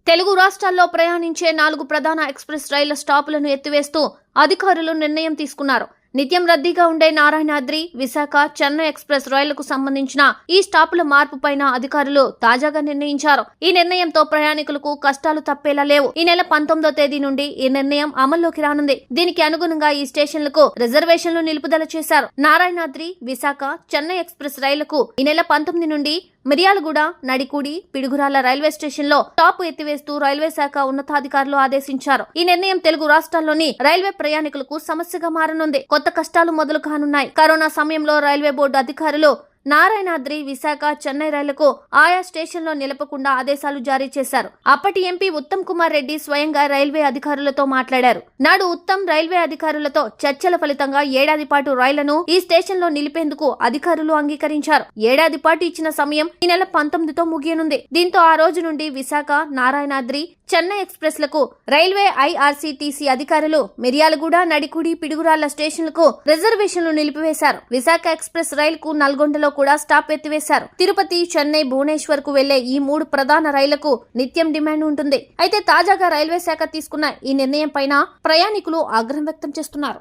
తెలుగు రాష్ట్రాల్లో ప్రయాణించే 4 ప్రధాన ఎక్స్ప్రెస్ రైళ్ల స్టాపులను ఎత్తివేస్తూ అధికారులు నిర్ణయం తీసుకున్నారు. నిత్యం రద్దీగా ఉండే నారాయణాద్రి, విశాఖ, చెన్నై ఎక్స్ప్రెస్ రైళ్లకు సంబంధించిన ఈ స్టాపుల మార్పు పైన అధికారులు తాజాగా నిర్ణయించారు. ఈ నిర్ణయంతో ప్రయాణికులకు కష్టాలు తప్పేలా లేవు. ఈ నెల 19వ తేదీ నుండి ఈ నిర్ణయం అమల్లోకి రానుంది. దీనికి అనుగుణంగా ఈ స్టేషన్లకు రిజర్వేషన్లు నిలుపుదల చేశారు. నారాయణాద్రి, విశాఖ, చెన్నై ఎక్స్ప్రెస్ రైళ్లకు ఈ నెల 19 నుండి మిర్యాలగూడ, నడికూడి, పిడుగురాళ్ల రైల్వే స్టేషన్ లో టాపు ఎత్తివేస్తూ రైల్వే శాఖ ఉన్నతాధికారులు ఆదేశించారు. ఈ నిర్ణయం తెలుగు రాష్ట్రాల్లోని రైల్వే ప్రయాణికులకు సమస్యగా మారనుంది. కొత్త కష్టాలు మొదలు కానున్నాయి. కరోనా సమయంలో రైల్వే బోర్డు అధికారులు నారాయణాద్రి, విశాఖ, చెన్నై రైళ్లకు ఆయా స్టేషన్లో నిలపకుండా ఆదేశాలు జారీ చేశారు. అప్పటి ఎంపీ ఉత్తమ్ కుమార్ రెడ్డి స్వయంగా రైల్వే అధికారులతో మాట్లాడారు. నాడు ఉత్తమ్ రైల్వే అధికారులతో చర్చల ఫలితంగా ఏడాది పాటు రైళ్లను ఈ స్టేషన్లో నిలిపేందుకు అధికారులు అంగీకరించారు. ఏడాది పాటు ఇచ్చిన సమయం ఈ నెల 19తో ముగియనుంది. దీంతో ఆ రోజు నుండి విశాఖ, నారాయణాద్రి, చెన్నై ఎక్స్ప్రెస్ లకు రైల్వే ఐఆర్సీటీసీ అధికారులు మిర్యాలగూడ, నడికూడి, పిడుగురాళ్ల స్టేషన్లకు రిజర్వేషన్లు నిలిపివేశారు. విశాఖ ఎక్స్ప్రెస్ రైలుకు నల్గొండలో కూడా స్టాప్ ఎత్తివేశారు. తిరుపతి, చెన్నై, భువనేశ్వర్ కు వెళ్లే ఈ 3 ప్రధాన రైళ్లకు నిత్యం డిమాండ్ ఉంటుంది. అయితే తాజాగా రైల్వే శాఖ తీసుకున్న ఈ నిర్ణయం పైన ప్రయాణికులు ఆగ్రహం వ్యక్తం చేస్తున్నారు.